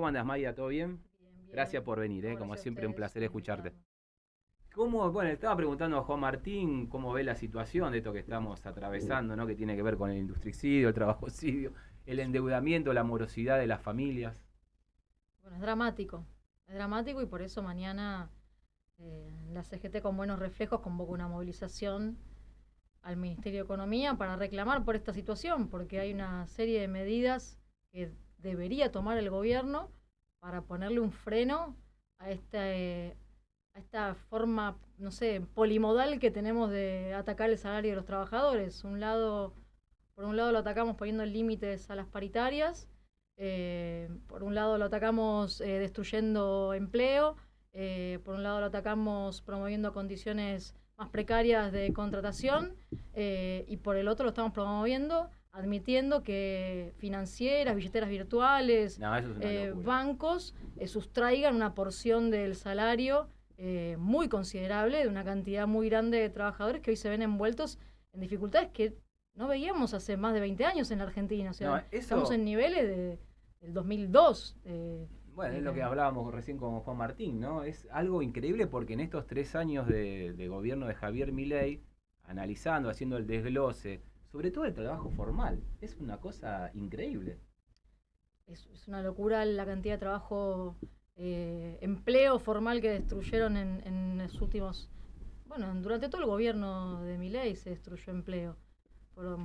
¿Cómo andas, Maya? ¿Todo bien? Bien, bien. Gracias por venir, No, como gracias a siempre un ustedes placer por escucharte. invitarme. Bueno, estaba preguntando a Juan Martín cómo ve la situación de esto que estamos atravesando, ¿no? Que tiene que ver con el industricidio, el trabajocidio, el endeudamiento, la morosidad de las familias. Bueno, es dramático. Es dramático y por eso mañana la CGT con Buenos Reflejos convoca una movilización al Ministerio de Economía para reclamar por esta situación, porque hay una serie de medidas que debería tomar el gobierno para ponerle un freno a esta forma, no sé, polimodal que tenemos de atacar el salario de los trabajadores. Por un lado lo atacamos poniendo límites a las paritarias, por un lado lo atacamos destruyendo empleo, por un lado lo atacamos promoviendo condiciones más precarias de contratación y por el otro lo estamos promoviendo admitiendo que financieras, billeteras virtuales, No, eso es una locura. bancos sustraigan una porción del salario muy considerable de una cantidad muy grande de trabajadores que hoy se ven envueltos en dificultades que no veíamos hace más de 20 años en la Argentina. O No, sea, estamos eso, en niveles del 2002. bueno, es lo que eh, hablábamos recién con Juan Martín, ¿no? Es algo increíble porque en estos 3 años de gobierno de Javier Milei, analizando, haciendo el desglose, sobre todo el trabajo formal, es una cosa increíble. es una locura la cantidad de trabajo, empleo formal que destruyeron en los últimos. Bueno, durante todo el gobierno de Milei se destruyó empleo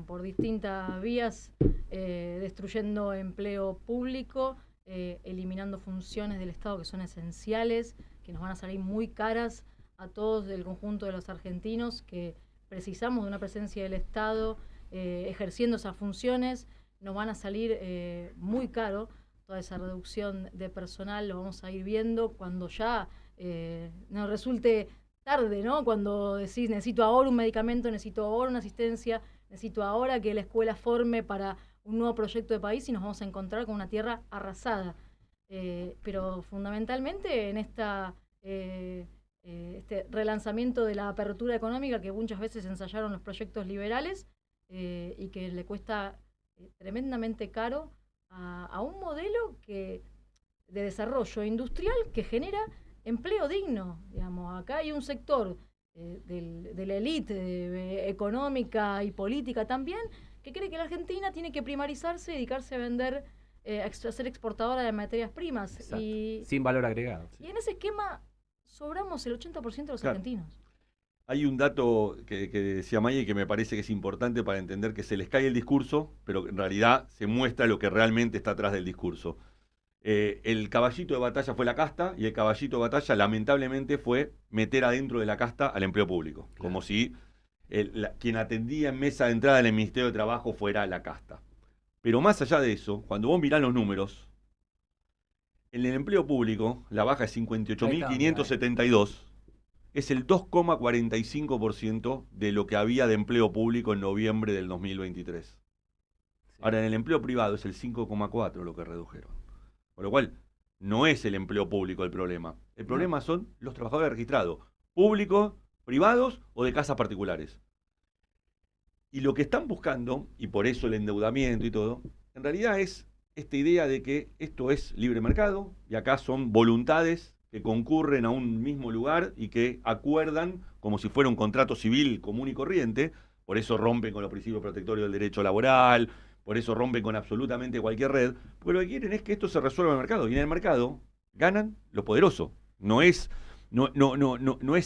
por distintas vías, destruyendo empleo público, eliminando funciones del Estado que son esenciales, que nos van a salir muy caras a todos el conjunto de los argentinos, que precisamos de una presencia del Estado ejerciendo esas funciones. Nos van a salir muy caro toda esa reducción de personal, lo vamos a ir viendo cuando ya nos resulte tarde, ¿no? Cuando decís, necesito ahora un medicamento, necesito ahora una asistencia, necesito ahora que la escuela forme para un nuevo proyecto de país y nos vamos a encontrar con una tierra arrasada. Pero fundamentalmente en este relanzamiento de la apertura económica que muchas veces ensayaron los proyectos liberales y que le cuesta tremendamente caro a un modelo de desarrollo industrial que genera empleo digno. Digamos, acá hay un sector de la élite económica y política también que cree que la Argentina tiene que primarizarse y dedicarse a vender, a ser exportadora de materias primas. Exacto. Sin valor agregado. Y en ese esquema sobramos el 80% de los Claro. argentinos. Hay un dato que decía Maya y que me parece que es importante para entender que se les cae el discurso, pero en realidad se muestra lo que realmente está atrás del discurso. El caballito de batalla fue la casta y el caballito de batalla lamentablemente fue meter adentro de la casta al empleo público, Claro. como si quien atendía en mesa de entrada en el Ministerio de Trabajo fuera la casta. Pero más allá de eso, cuando vos mirás los números, en el empleo público la baja es Ahí está, 58.572, es el 2,45% de lo que había de empleo público en noviembre del 2023. Sí. Ahora, en el empleo privado es el 5,4% lo que redujeron. Con lo cual, no es el empleo público el problema. El problema son los trabajadores registrados, públicos, privados o de casas particulares. Y lo que están buscando, y por eso el endeudamiento y todo, en realidad es esta idea de que esto es libre mercado y acá son voluntades que concurren a un mismo lugar y que acuerdan como si fuera un contrato civil común y corriente. Por eso rompen con los principios protectorios del derecho laboral, por eso rompen con absolutamente cualquier red, porque lo que quieren es que esto se resuelva en el mercado. Y en el mercado ganan los poderosos. No es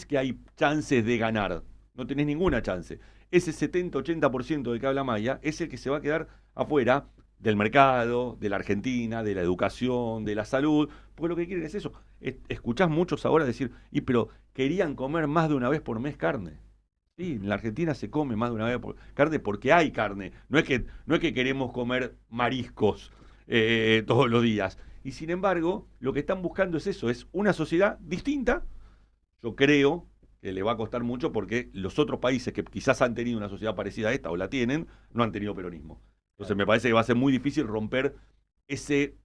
que hay chances de ganar, no tenés ninguna chance. Ese 70-80% del que habla Maya es el que se va a quedar afuera del mercado, de la Argentina, de la educación, de la salud, porque lo que quieren es eso. Escuchás muchos ahora decir, pero querían comer más de una vez por mes carne. Sí, en la Argentina se come más de una vez por carne porque hay carne. No es que queremos comer mariscos todos los días. Y sin embargo, lo que están buscando es eso, es una sociedad distinta. Yo creo que le va a costar mucho porque los otros países que quizás han tenido una sociedad parecida a esta o la tienen, no han tenido peronismo. Entonces me parece que va a ser muy difícil romper ese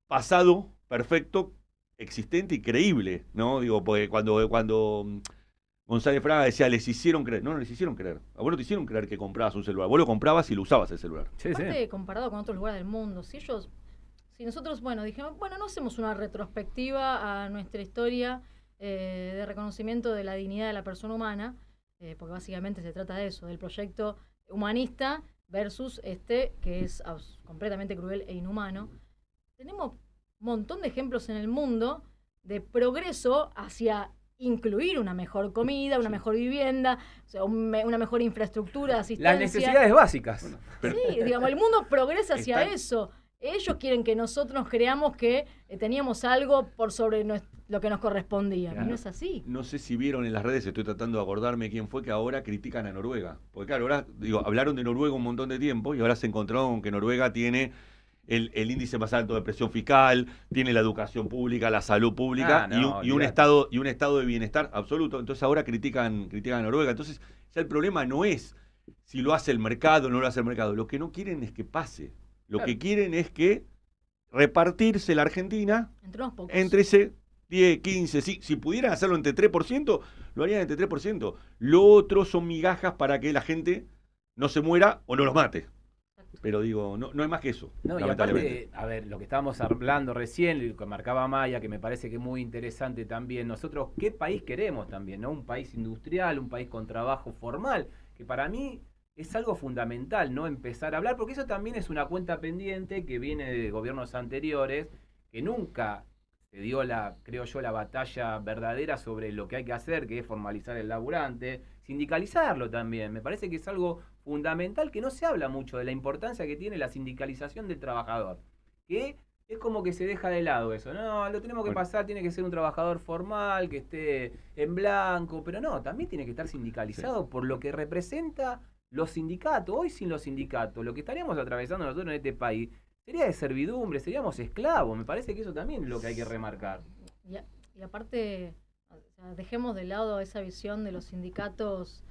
pasado perfecto, existente y creíble, ¿no? Digo, porque cuando González Fraga decía, les hicieron creer. No les hicieron creer. A vos no te hicieron creer que comprabas un celular. Vos lo comprabas y lo usabas el celular. Sí, sí. Aparte, comparado con otros lugares del mundo, si ellos Sí, nosotros, bueno, dijimos, bueno, no hacemos una retrospectiva a nuestra historia de reconocimiento de la dignidad de la persona humana, porque básicamente se trata de eso, del proyecto humanista versus que es completamente cruel e inhumano. Tenemos un montón de ejemplos en el mundo de progreso hacia incluir una mejor comida, una mejor vivienda, o sea, una mejor infraestructura de asistencia. Las necesidades básicas. Bueno, Sí, digamos, el mundo progresa hacia eso. Ellos quieren que nosotros creamos que teníamos algo por sobre lo que nos correspondía. Claro. Y no es así. No sé si vieron en las redes, estoy tratando de acordarme quién fue, que ahora critican a Noruega. Porque claro, ahora hablaron de Noruega un montón de tiempo y ahora se encontraron que Noruega tiene el índice más alto de presión fiscal, tiene la educación pública, la salud pública y un estado de bienestar absoluto. Entonces ahora critican a Noruega. Entonces ya el problema no es si lo hace el mercado o no lo hace el mercado. Lo que no quieren es que pase. Lo que quieren es que repartirse la Argentina entre unos pocos. Entre ese 10, 15, si pudieran hacerlo entre 3%, lo harían entre 3%. Lo otro son migajas para que la gente no se muera o no los mate. Pero digo, no hay más que eso, No, y lamentablemente. aparte, a ver, lo que estábamos hablando recién, lo que marcaba Maya, que me parece que es muy interesante también, nosotros, ¿qué país queremos también? ¿No? Un país industrial, un país con trabajo formal, que para mí es algo fundamental, ¿no? Empezar a hablar, porque eso también es una cuenta pendiente que viene de gobiernos anteriores, que nunca se dio creo yo, la batalla verdadera sobre lo que hay que hacer, que es formalizar el laburante, sindicalizarlo también. Me parece que es algo fundamental, que no se habla mucho de la importancia que tiene la sindicalización del trabajador, que es como que se deja de lado eso. No, lo tenemos que pasar, tiene que ser un trabajador formal, que esté en blanco, pero no, también tiene que estar sindicalizado por lo que representa los sindicatos. Hoy sin los sindicatos, lo que estaríamos atravesando nosotros en este país sería de servidumbre, seríamos esclavos. Me parece que eso también es lo que hay que remarcar. Y aparte, o sea, dejemos de lado esa visión de los sindicatos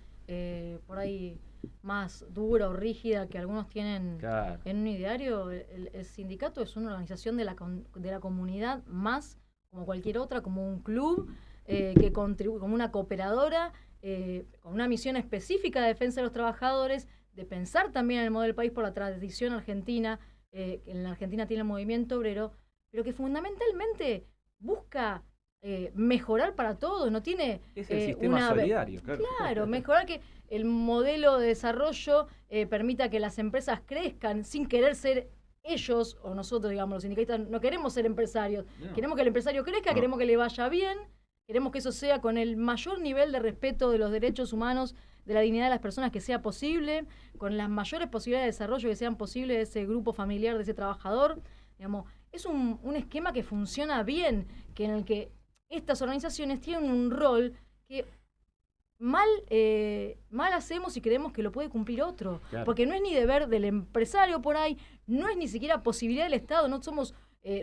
por ahí más dura o rígida que algunos tienen en un ideario. El sindicato es una organización de la comunidad más como cualquier otra, como un club que contribuye, como una cooperadora, con una misión específica de defensa de los trabajadores, de pensar también en el modelo del país por la tradición argentina, que en la Argentina tiene el movimiento obrero, pero que fundamentalmente busca mejorar para todos, no tiene es el sistema solidario. Claro, mejorar que el modelo de desarrollo permita que las empresas crezcan sin querer ser ellos o nosotros, digamos, los sindicalistas, no queremos ser empresarios, queremos que el empresario crezca, queremos que le vaya bien, queremos que eso sea con el mayor nivel de respeto de los derechos humanos, de la dignidad de las personas que sea posible, con las mayores posibilidades de desarrollo que sean posibles de ese grupo familiar, de ese trabajador. Digamos, es un esquema que funciona bien, en el que estas organizaciones tienen un rol que mal hacemos y creemos que lo puede cumplir otro. Claro. Porque no es ni deber del empresario por ahí, no es ni siquiera posibilidad del Estado, no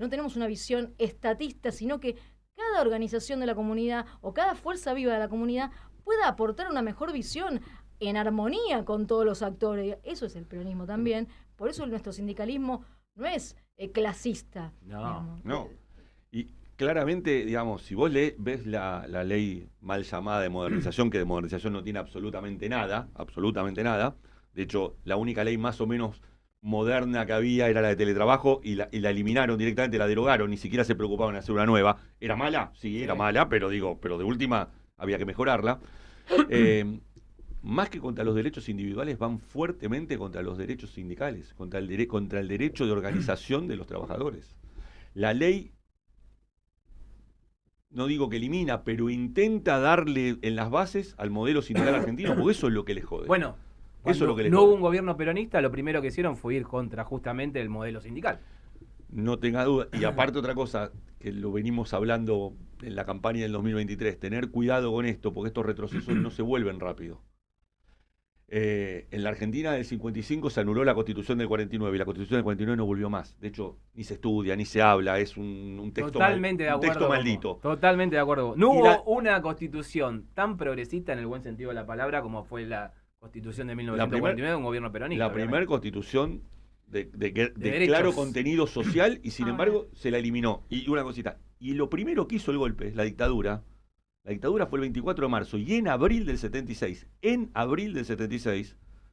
tenemos una visión estatista, sino que cada organización de la comunidad o cada fuerza viva de la comunidad pueda aportar una mejor visión en armonía con todos los actores. Eso es el peronismo también. Por eso nuestro sindicalismo no es clasista. No. Y claramente, digamos, si vos ves la ley mal llamada de modernización, que de modernización no tiene absolutamente nada. De hecho, la única ley más o menos moderna que había era la de teletrabajo y la eliminaron directamente, la derogaron, ni siquiera se preocupaban de hacer una nueva. ¿Era mala? Sí, era mala, pero de última había que mejorarla. Más que contra los derechos individuales, van fuertemente contra los derechos sindicales, contra el derecho de organización de los trabajadores. La ley, no digo que elimina, pero intenta darle en las bases al modelo sindical argentino, porque eso es lo que les jode. Bueno, eso es lo que no hubo un gobierno peronista, lo primero que hicieron fue ir contra justamente el modelo sindical. No tenga duda. Y aparte otra cosa, que lo venimos hablando en la campaña del 2023, tener cuidado con esto, porque estos retrocesos no se vuelven rápido. En la Argentina del 55 se anuló la Constitución del 49 y la Constitución del 49 no volvió más. De hecho, ni se estudia, ni se habla, es un texto, texto maldito. Totalmente de acuerdo. No hubo una Constitución tan progresista en el buen sentido de la palabra como fue la Constitución de 1949 de un gobierno peronista. La primera Constitución de claro contenido social y sin embargo se la eliminó. Y una cosita, y lo primero que hizo el golpe, la dictadura fue el 24 de marzo y en abril del 76,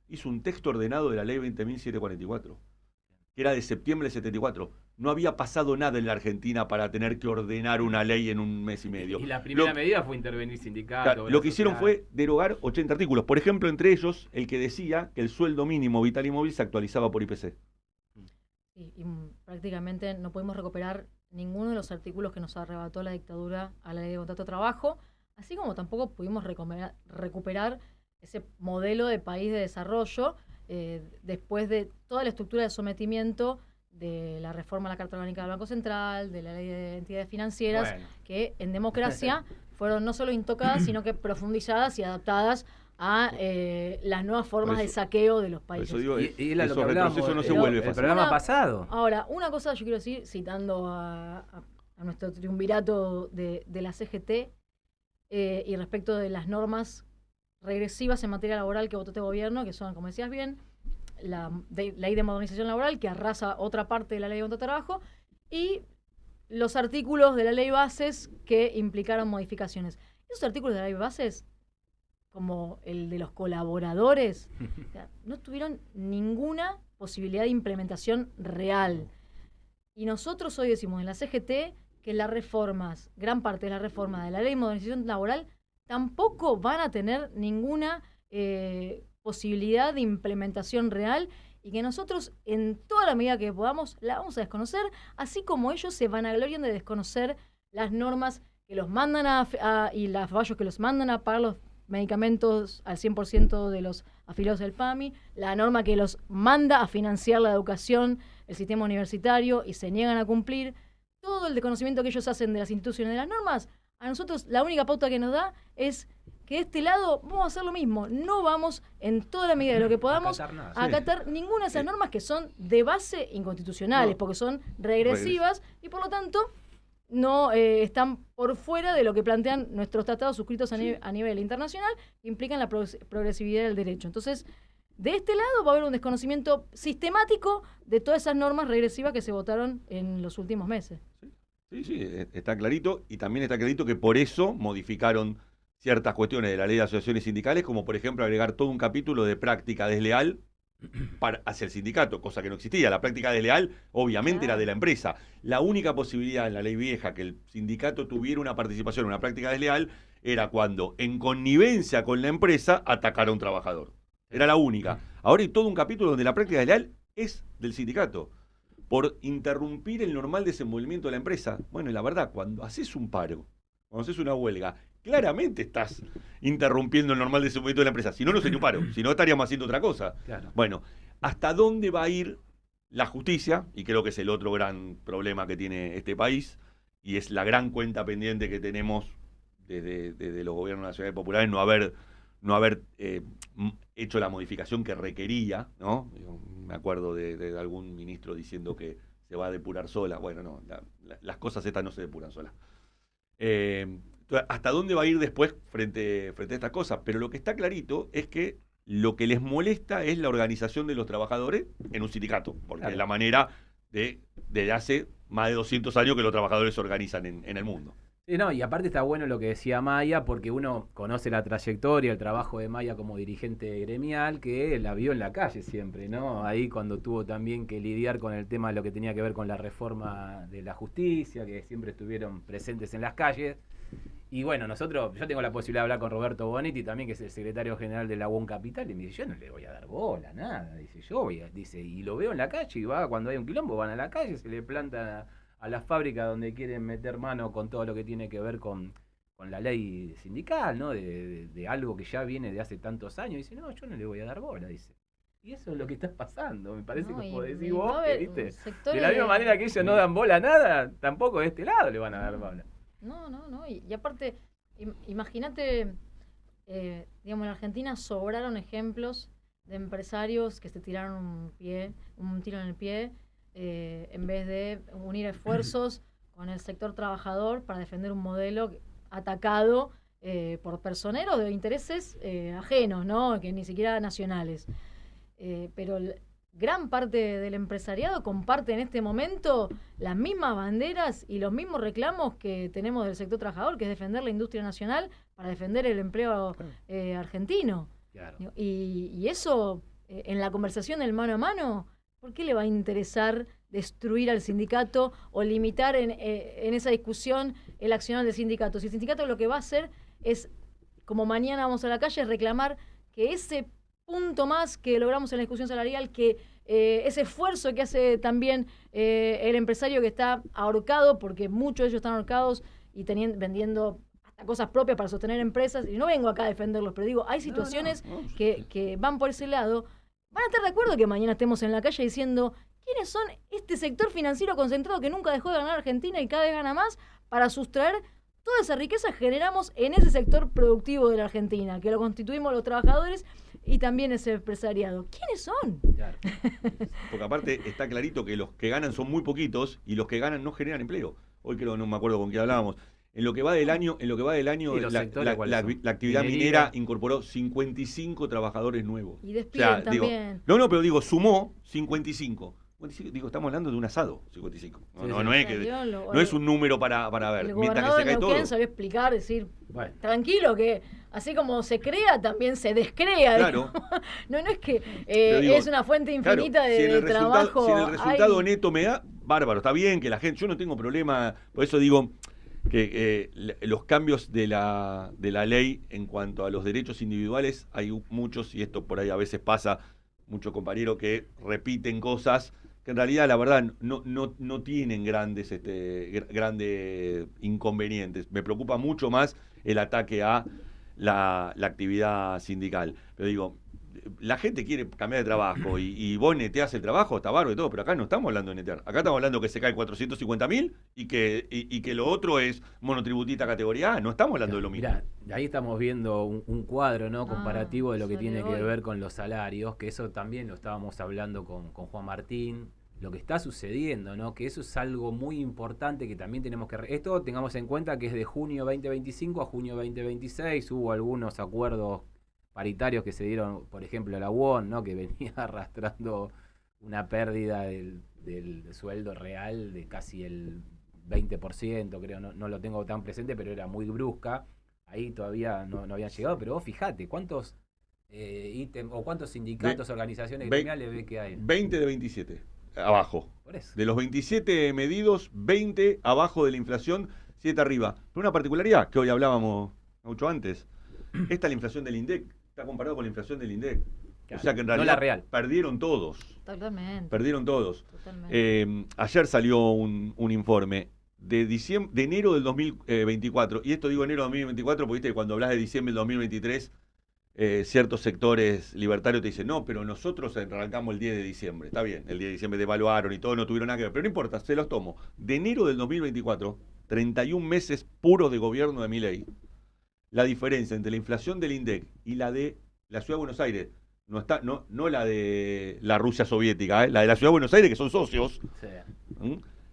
hizo un texto ordenado de la ley 20.744, que era de septiembre del 74. No había pasado nada en la Argentina para tener que ordenar una ley en un mes y medio. Y la primera medida fue intervenir sindicatos. Claro, lo que hicieron fue derogar 80 artículos. Por ejemplo, entre ellos, el que decía que el sueldo mínimo vital y móvil se actualizaba por IPC. Sí, y prácticamente no pudimos recuperar ninguno de los artículos que nos arrebató la dictadura a la ley de contrato de trabajo, así como tampoco pudimos recuperar ese modelo de país de desarrollo después de toda la estructura de sometimiento de la reforma a la Carta Orgánica del Banco Central, de la ley de entidades financieras, que en democracia fueron no solo intocadas, sino que profundizadas y adaptadas a las nuevas formas de saqueo de los países. Digo, y lo que retroceso no se vuelve fácil. El programa pasado. Ahora, una cosa yo quiero decir, citando a nuestro triunvirato de la CGT, y respecto de las normas regresivas en materia laboral que votó este gobierno, que son, como decías bien, la ley de modernización laboral, que arrasa otra parte de la ley de contrato de trabajo, y los artículos de la ley bases que implicaron modificaciones. Esos artículos de la ley bases, como el de los colaboradores, o sea, no tuvieron ninguna posibilidad de implementación real. Y nosotros hoy decimos en la CGT que las reformas, gran parte de la reforma de la ley de modernización laboral, tampoco van a tener ninguna posibilidad de implementación real, y que nosotros, en toda la medida que podamos, la vamos a desconocer, así como ellos se vanaglorian de desconocer las normas que los mandan y los fallos que los mandan a pagar los medicamentos al 100% de los afiliados del PAMI, la norma que los manda a financiar la educación, el sistema universitario, y se niegan a cumplir. Todo el desconocimiento que ellos hacen de las instituciones de las normas, a nosotros la única pauta que nos da es que de este lado vamos a hacer lo mismo. No vamos, en toda la medida de lo que podamos, a acatar ninguna de esas normas que son de base inconstitucionales, porque son regresivas y por lo tanto no están por fuera de lo que plantean nuestros tratados suscritos a nivel internacional, que implican la progresividad del derecho. Entonces, de este lado va a haber un desconocimiento sistemático de todas esas normas regresivas que se votaron en los últimos meses. Sí, está clarito, y también está clarito que por eso modificaron ciertas cuestiones de la ley de asociaciones sindicales, como por ejemplo agregar todo un capítulo de práctica desleal hacia el sindicato, cosa que no existía. La práctica desleal obviamente era de la empresa. La única posibilidad en la ley vieja que el sindicato tuviera una participación en una práctica desleal era cuando, en connivencia con la empresa, atacara a un trabajador. Era la única. Ahora hay todo un capítulo donde la práctica desleal es del sindicato, por interrumpir el normal desenvolvimiento de la empresa. Bueno, y la verdad, cuando haces un paro, cuando haces una huelga, claramente estás interrumpiendo el normal desenvolvimiento de la empresa. Si no, no sería un paro. Si no, estaríamos haciendo otra cosa. Claro. Bueno, ¿hasta dónde va a ir la justicia? Y creo que es el otro gran problema que tiene este país, y es la gran cuenta pendiente que tenemos desde los gobiernos nacionales populares, no haber hecho la modificación que requería, ¿no? Me acuerdo de algún ministro diciendo que se va a depurar sola. Bueno, no, las cosas estas no se depuran solas. ¿Hasta dónde va a ir después frente a estas cosas? Pero lo que está clarito es que lo que les molesta es la organización de los trabajadores en un sindicato, porque es la manera de hace más de 200 años que los trabajadores se organizan en el mundo. Sí, no, y aparte está bueno lo que decía Maya, porque uno conoce la trayectoria, el trabajo de Maya como dirigente gremial, que la vio en la calle siempre, ¿no? Ahí cuando tuvo también que lidiar con el tema de lo que tenía que ver con la reforma de la justicia, que siempre estuvieron presentes en las calles. Y bueno, yo tengo la posibilidad de hablar con Roberto Bonetti también, que es el secretario general de la UOM Capital, y me dice, yo no le voy a dar bola, nada. Dice, y lo veo en la calle, y cuando hay un quilombo, van a la calle, se le plantan a la fábrica donde quieren meter mano con todo lo que tiene que ver con la ley sindical, ¿no? De algo que ya viene de hace tantos años. Dice, no, yo no le voy a dar bola, dice. Y eso es lo que está pasando, me parece, como decís vos, ¿viste? De la misma manera que ellos no dan bola a nada, tampoco de este lado le van a dar bola. No. Y aparte, imagínate, digamos, en Argentina sobraron ejemplos de empresarios que se tiraron un tiro en el pie, en vez de unir esfuerzos con el sector trabajador para defender un modelo atacado por personeros de intereses ajenos, ¿no? Que ni siquiera nacionales. Pero gran parte del empresariado comparte en este momento las mismas banderas y los mismos reclamos que tenemos del sector trabajador, que es defender la industria nacional para defender el empleo argentino. Claro. Y eso, en la conversación del mano a mano, ¿por qué le va a interesar destruir al sindicato o limitar en esa discusión el accionar del sindicato? Si el sindicato lo que va a hacer es, como mañana vamos a la calle, es reclamar que ese punto más que logramos en la discusión salarial, que ese esfuerzo que hace también el empresario que está ahorcado, porque muchos de ellos están ahorcados y vendiendo hasta cosas propias para sostener empresas, y no vengo acá a defenderlos, pero digo, hay situaciones que van por ese lado. Van a estar de acuerdo que mañana estemos en la calle diciendo quiénes son este sector financiero concentrado que nunca dejó de ganar Argentina y cada vez gana más, para sustraer toda esa riqueza que generamos en ese sector productivo de la Argentina, que lo constituimos los trabajadores y también ese empresariado. ¿Quiénes son? Claro. Porque aparte está clarito que los que ganan son muy poquitos y los que ganan no generan empleo. Hoy creo, no me acuerdo con quién hablábamos. En lo que va del año, ¿Y los la sectores la actividad Minería. minera incorporó 55 trabajadores nuevos. Y despiden también. Digo, sumó 55. Digo, estamos hablando de un asado, 55. No es un número para ver. El Mientras que gobernador se cae de Neuquén todo. sabía explicar, decir, Bueno. tranquilo, que así como se crea, también se descrea. Claro. No es que Pero digo, es una fuente infinita claro, si en de el trabajo. Si en el resultado hay... neto me da, bárbaro, está bien que la gente, yo no tengo problema, por eso digo que los cambios de la ley en cuanto a los derechos individuales, hay muchos, y esto por ahí a veces pasa, muchos compañeros que repiten cosas que en realidad, la verdad, no tienen grandes inconvenientes. Me preocupa mucho más el ataque a la actividad sindical. Pero digo, la gente quiere cambiar de trabajo y vos neteás el trabajo, está bárbaro y todo, pero acá no estamos hablando de netear. Acá estamos hablando que se cae 450.000 y que lo otro es monotributista categoría A. No estamos hablando de lo mismo. Mirá, ahí estamos viendo un cuadro, ¿no?, comparativo de lo que tiene que ver con los salarios, que eso también lo estábamos hablando con Juan Martín, lo que está sucediendo, ¿no?, que eso es algo muy importante que también tenemos que... Esto tengamos en cuenta que es de junio 2025 a junio 2026, hubo algunos acuerdos paritarios que se dieron, por ejemplo, la UON, ¿no?, que venía arrastrando una pérdida del sueldo real de casi el 20%, creo, no lo tengo tan presente, pero era muy brusca. Ahí todavía no habían llegado, pero vos fijate, ¿cuántos ítems o cuántos sindicatos, organizaciones gremiales ve que hay? 20 de 27, abajo. Por eso. De los 27 medidos, 20 abajo de la inflación, 7 arriba. Pero una particularidad, que hoy hablábamos mucho antes, esta es la inflación del INDEC, está comparado con la inflación del INDEC. Claro, o sea que en no realidad la real. perdieron todos. Totalmente. Perdieron todos. Totalmente. Ayer salió un informe de enero del 2024, y esto digo enero del 2024 porque viste que cuando hablas de diciembre del 2023, ciertos sectores libertarios te dicen, no, pero nosotros arrancamos el 10 de diciembre. Está bien, el 10 de diciembre devaluaron y todo, no tuvieron nada que ver, pero no importa, se los tomo. De enero del 2024, 31 meses puros de gobierno de Milei, la diferencia entre la inflación del INDEC y la de la Ciudad de Buenos Aires, no la de la Rusia soviética, la de la Ciudad de Buenos Aires, que son socios, Sí.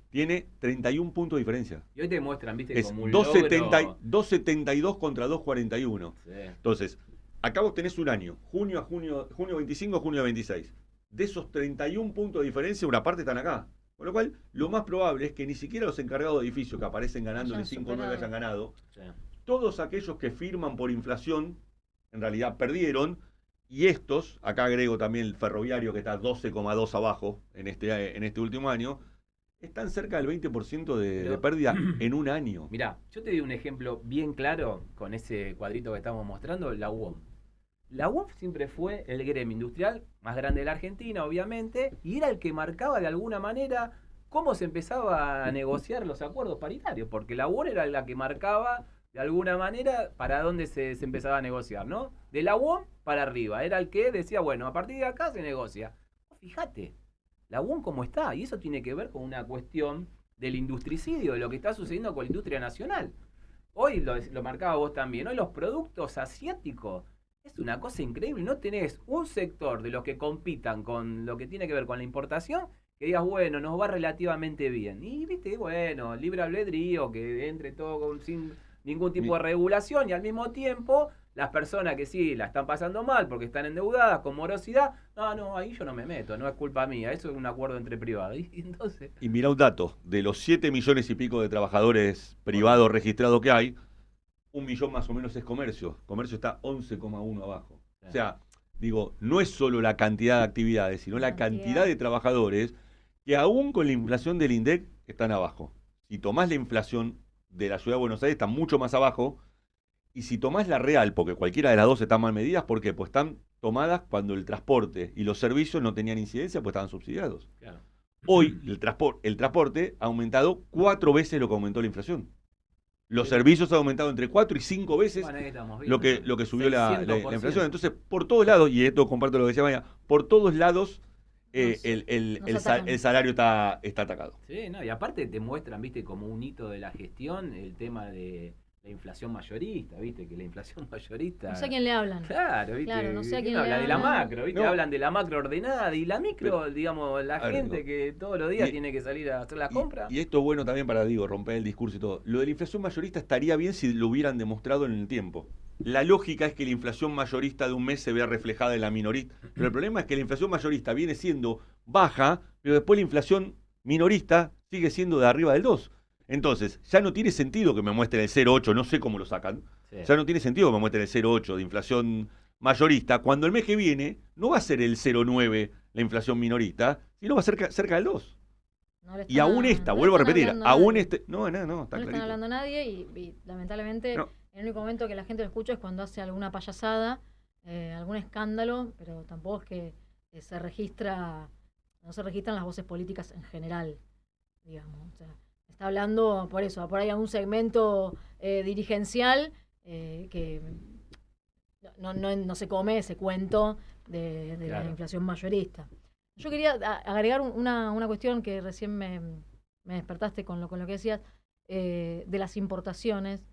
tiene 31 puntos de diferencia. Y hoy te muestran, viste, Es como un 2,72 contra 2,41. Sí. Entonces, acá vos tenés un año, junio 25, junio 26. De esos 31 puntos de diferencia, una parte están acá. Con lo cual, lo más probable es que ni siquiera los encargados de edificio que aparecen ganando en el 5-9 hayan ganado. Sí. Todos aquellos que firman por inflación, en realidad perdieron. Y estos, acá agrego también el ferroviario que está 12,2 abajo en este último año, están cerca del 20% de pérdida en un año. Mirá, yo te doy un ejemplo bien claro con ese cuadrito que estamos mostrando, la UOM. La UOM siempre fue el gremio industrial más grande de la Argentina, obviamente, y era el que marcaba de alguna manera cómo se empezaba a negociar los acuerdos paritarios, porque la UOM era la que marcaba de alguna manera para dónde se empezaba a negociar, ¿no? De la UOM para arriba, era el que decía, bueno, a partir de acá se negocia. Fíjate, la UOM cómo está, y eso tiene que ver con una cuestión del industricidio, de lo que está sucediendo con la industria nacional. Hoy lo marcaba vos también, hoy los productos asiáticos, es una cosa increíble, no tenés un sector de los que compitan con lo que tiene que ver con la importación, que digas, bueno, nos va relativamente bien. Y viste, bueno, libre albedrío, que entre todo sin ningún tipo de regulación, y al mismo tiempo las personas que sí la están pasando mal porque están endeudadas con morosidad, no, ahí yo no me meto, no es culpa mía, eso es un acuerdo entre privados. Y mirá un dato, de los 7 millones y pico de trabajadores privados registrados que hay, 1 millón más o menos es comercio. Comercio está 11,1 abajo. O sea, digo, no es solo la cantidad de actividades, sino la cantidad de trabajadores que aún con la inflación del INDEC están abajo. Si tomás la inflación de la Ciudad de Buenos Aires, está mucho más abajo. Y si tomás la real, porque cualquiera de las dos están mal medidas, ¿por qué? Pues están tomadas cuando el transporte y los servicios no tenían incidencia, pues estaban subsidiados. Claro. Hoy el transporte ha aumentado 4 veces lo que aumentó la inflación. Los servicios han aumentado entre 4 y 5 veces lo que subió la inflación. Entonces, por todos lados, y esto comparto lo que decía Maya, por todos lados el salario está atacado. Sí, no, y aparte te muestran, viste, como un hito de la gestión, el tema de la inflación mayorista, viste, que la inflación mayorista... No sé a quién le hablan. Claro, viste. Claro, no sé a quién le habla hablan. de la macro, viste, No. hablan de la macro ordenada y la micro, pero, digamos, la gente que todos los días tiene que salir a hacer la compra. Y esto es bueno también para, romper el discurso y todo. Lo de la inflación mayorista estaría bien si lo hubieran demostrado en el tiempo. La lógica es que la inflación mayorista de un mes se vea reflejada en la minorista. Pero el problema es que la inflación mayorista viene siendo baja, pero después la inflación minorista sigue siendo de arriba del 2. Entonces, ya no tiene sentido que me muestren el 0,8, no sé cómo lo sacan. Sí. Ya no tiene sentido que me muestren el 0,8 de inflación mayorista, cuando el mes que viene no va a ser el 0,9 la inflación minorista, sino va a ser cerca del 2. Y aún esta, vuelvo a repetir, aún este... No, está no le están hablando a nadie y lamentablemente el único momento que la gente lo escucha es cuando hace alguna payasada, algún escándalo, pero tampoco es que no se registran las voces políticas en general, digamos. O sea, está hablando por eso, por ahí a un segmento dirigencial que no se come ese cuento de claro, la inflación mayorista. Yo quería agregar una cuestión que recién me despertaste con lo que decías, de las importaciones,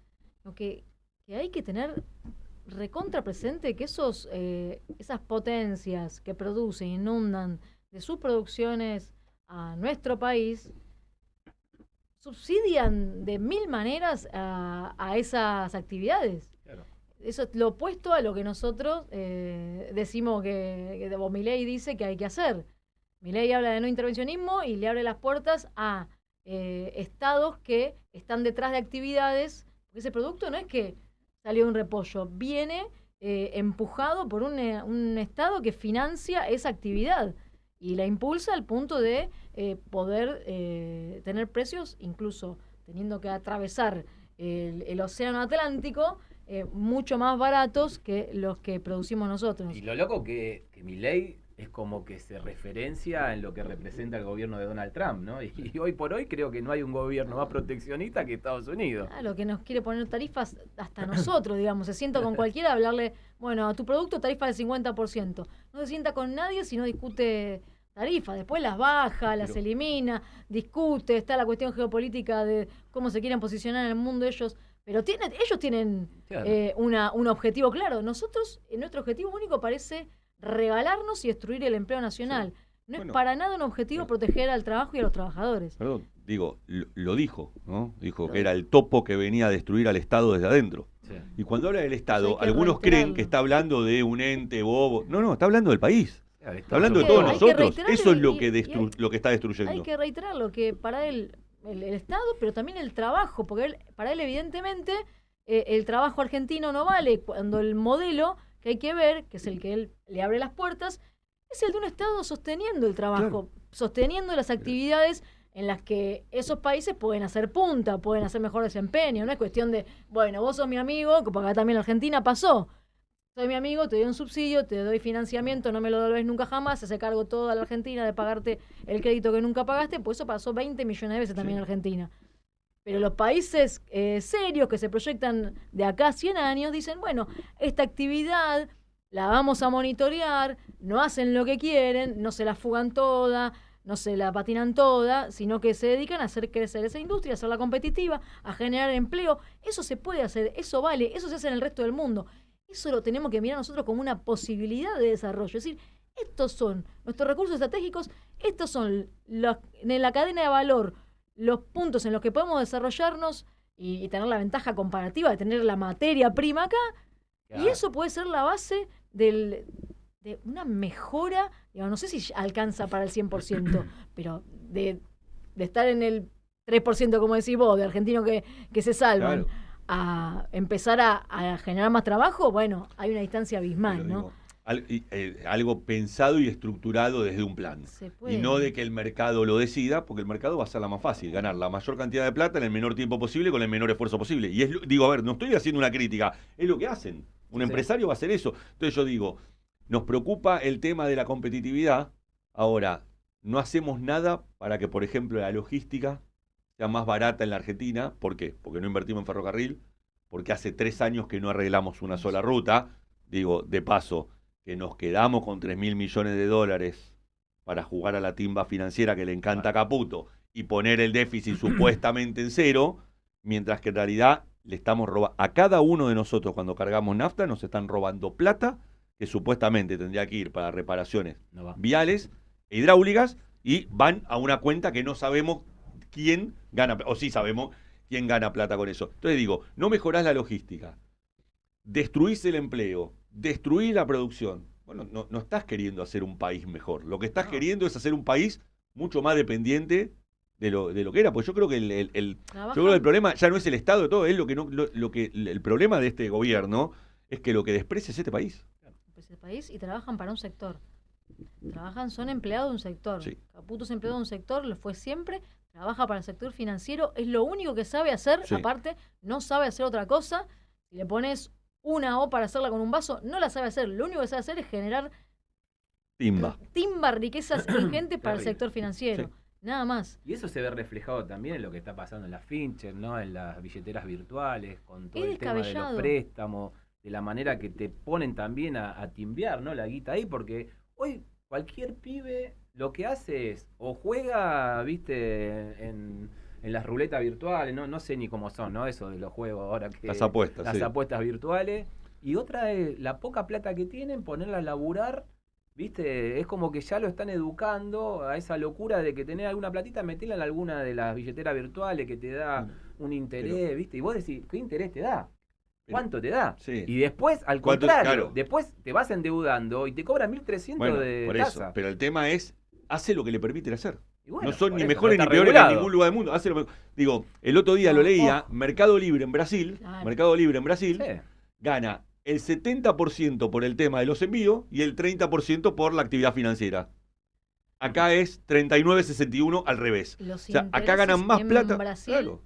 lo que hay que tener recontra presente que esas potencias que producen, inundan de sus producciones a nuestro país, subsidian de 1000 maneras a esas actividades. Claro. Eso es lo opuesto a lo que nosotros decimos que Milei dice que hay que hacer. Milei habla de no intervencionismo y le abre las puertas a estados que están detrás de actividades, porque ese producto no es que salió de un repollo, viene empujado por un estado que financia esa actividad y la impulsa al punto de poder tener precios, incluso teniendo que atravesar el océano Atlántico, mucho más baratos que los que producimos nosotros. Y lo loco que Milei es como que se referencia en lo que representa el gobierno de Donald Trump, ¿no? Y hoy por hoy creo que no hay un gobierno más proteccionista que Estados Unidos. Claro, que nos quiere poner tarifas hasta nosotros, digamos. Se sienta con cualquiera a hablarle, bueno, a tu producto tarifa del 50%. No se sienta con nadie si no discute tarifas. Después las baja, las elimina, discute. Está la cuestión geopolítica de cómo se quieren posicionar en el mundo ellos. Pero ellos tienen claro, un objetivo claro. Nosotros, nuestro objetivo único parece regalarnos y destruir el empleo nacional. No es para nada un objetivo proteger al trabajo y a los trabajadores. Perdón, lo dijo, ¿no? Dijo que era el topo que venía a destruir al Estado desde adentro. Sí. Y cuando habla del Estado, algunos creen que está hablando de un ente bobo. No, está hablando del país. Está hablando de todos nosotros. Eso es lo que está destruyendo. Hay que reiterarlo, que para él, el Estado, pero también el trabajo, porque para él evidentemente el trabajo argentino no vale cuando el modelo que hay que ver, que es el que él le abre las puertas, es el de un Estado sosteniendo el trabajo, claro, sosteniendo las actividades en las que esos países pueden hacer punta, pueden hacer mejor desempeño. No es cuestión de, bueno, vos sos mi amigo, porque acá también en Argentina pasó. Soy mi amigo, te doy un subsidio, te doy financiamiento, no me lo devolvés nunca jamás, se hace cargo toda la Argentina de pagarte el crédito que nunca pagaste, pues eso pasó 20 millones de veces también en Argentina. Pero los países serios que se proyectan de acá a 100 años dicen, bueno, esta actividad la vamos a monitorear, no hacen lo que quieren, no se la fugan toda, no se la patinan toda, sino que se dedican a hacer crecer esa industria, a hacerla competitiva, a generar empleo. Eso se puede hacer, eso vale, eso se hace en el resto del mundo. Eso lo tenemos que mirar nosotros como una posibilidad de desarrollo. Es decir, estos son nuestros recursos estratégicos, estos son en la cadena de valor, los puntos en los que podemos desarrollarnos y tener la ventaja comparativa de tener la materia prima acá, claro, y eso puede ser la base de una mejora, digamos, no sé si alcanza para el 100%, pero de estar en el 3%, como decís vos, de argentinos que se salvan, claro, a empezar a generar más trabajo, bueno, hay una distancia abismal, ¿no? algo pensado y estructurado desde un plan. Se puede. Y no de que el mercado lo decida, porque el mercado va a ser la más fácil, ganar la mayor cantidad de plata en el menor tiempo posible con el menor esfuerzo posible. Y digo, a ver, no estoy haciendo una crítica, es lo que hacen. Un empresario va a hacer eso. Entonces yo digo, nos preocupa el tema de la competitividad. Ahora, no hacemos nada para que, por ejemplo, la logística sea más barata en la Argentina. ¿Por qué? Porque no invertimos en ferrocarril, porque hace 3 años que no arreglamos una sola ruta. Digo, de paso, que nos quedamos con 3.000 millones de dólares para jugar a la timba financiera que le encanta a Caputo y poner el déficit supuestamente en cero, mientras que en realidad le estamos robando a cada uno de nosotros cuando cargamos nafta, nos están robando plata que supuestamente tendría que ir para reparaciones viales e hidráulicas y van a una cuenta que no sabemos quién gana, o sí sabemos quién gana plata con eso. Entonces digo, no mejorás la logística, destruís el empleo, destruís la producción. Bueno, no estás queriendo hacer un país mejor. Lo que estás queriendo es hacer un país mucho más dependiente de lo que era. Pues yo creo que yo creo que el problema ya no es el Estado de todo, es el problema de este gobierno es que lo que desprecia es este país. Este país y trabajan para un sector. Son empleados de un sector. Sí. Caputo es empleado de un sector, lo fue siempre, trabaja para el sector financiero, es lo único que sabe hacer, Sí. aparte, no sabe hacer otra cosa. Si le pones una O para hacerla con un vaso, no la sabe hacer. Lo único que sabe hacer es generar timba, riquezas ingentes para el sector financiero. Sí. Nada más. Y eso se ve reflejado también en lo que está pasando en las fintech, ¿no? En las billeteras virtuales, con todo Es el tema de los descabellado. préstamos, de la manera que te ponen también a timbiar, ¿no? La guita ahí, porque hoy cualquier pibe lo que hace es o juega, viste, en las ruletas virtuales, no sé ni cómo son, ¿no? Eso de los juegos ahora que... Las apuestas, Las sí. apuestas virtuales. Y otra es la poca plata que tienen, ponerla a laburar, viste, es como que ya lo están educando a esa locura de que tener alguna platita, meterla en alguna de las billeteras virtuales que te da un interés, viste, y vos decís, ¿qué interés te da? ¿Cuánto te da? Sí. Y después, al ¿Cuánto? contrario, Claro. después te vas endeudando y te cobran 1.300 Bueno, de por tasa. eso. Pero el tema es, hace lo que le permiten hacer. Y bueno, No son por ni eso, mejores no ni está peores regulado. en ningún lugar del mundo. Digo, el otro día lo leía, Mercado Libre en Brasil, Claro. Mercado Libre en Brasil, Sí. gana el 70% por el tema de los envíos y el 30% por la actividad financiera. Acá es 39-61 al revés. Los O sea, acá ganan intereses más en plata. Brasil, Claro.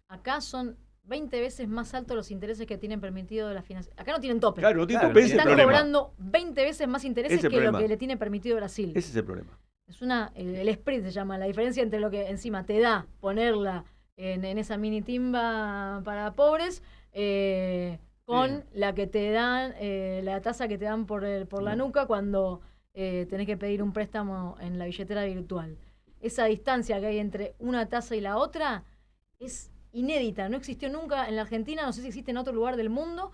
acá son 20 veces más altos los intereses que tienen permitido de la financiación. Acá no tienen tope. Claro, no tiene Claro, tope, ese es el Están problema. cobrando 20 veces más intereses Ese que lo problema. que le tiene permitido Brasil. Ese es el problema. Es el spread se llama, la diferencia entre lo que encima te da ponerla en esa mini timba para pobres con la que te dan, la tasa que te dan por la nuca cuando tenés que pedir un préstamo en la billetera virtual. Esa distancia que hay entre una tasa y la otra es inédita, no existió nunca en la Argentina, no sé si existe en otro lugar del mundo.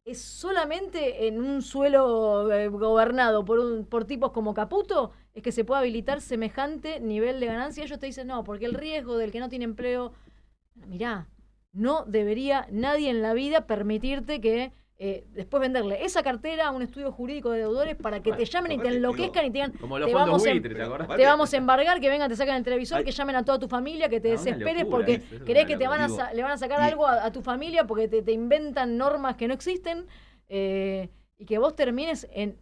Es solamente en un suelo gobernado por tipos como Caputo es que se puede habilitar semejante nivel de ganancia. Ellos te dicen, no, porque el riesgo del que no tiene empleo... Mirá, no debería nadie en la vida permitirte que después venderle esa cartera a un estudio jurídico de deudores para que te llamen y te enloquezcan y te digan, Como los te fondos vamos, buitre, ¿te acordás? te vamos a embargar, que vengan, te saquen el televisor, Ay. que llamen a toda tu familia, que te No, una desesperes locura, porque eso es crees una que te locura. le van a sacar y- algo a tu familia porque te inventan normas que no existen y que vos termines en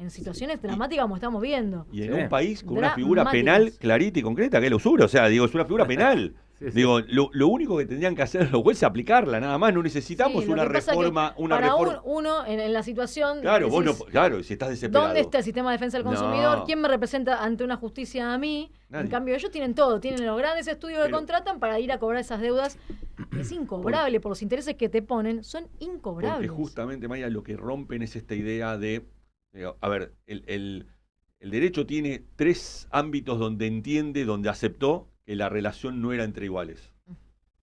situaciones dramáticas como estamos viendo. Y en Sí. un país con una figura Dramáticas. penal clarita y concreta, que es la usura. O sea, digo, es una figura penal. Sí, sí. Digo, lo único que tendrían que hacer los jueces es aplicarla, nada más. No necesitamos Sí, lo una que pasa reforma. que Una para reforma. uno en la situación... Claro, vos no, decís, claro, si estás desesperado. ¿dónde está el sistema de defensa del consumidor? No. ¿Quién me representa ante una justicia a mí? Nadie. En cambio, ellos tienen todo. Tienen los grandes estudios que Pero- contratan para ir a cobrar esas deudas. Es incobrable. Por los intereses que te ponen, son Porque incobrables. justamente, Maya, lo que rompen es esta idea de. A ver, el derecho tiene 3 ámbitos donde aceptó que la relación no era entre iguales.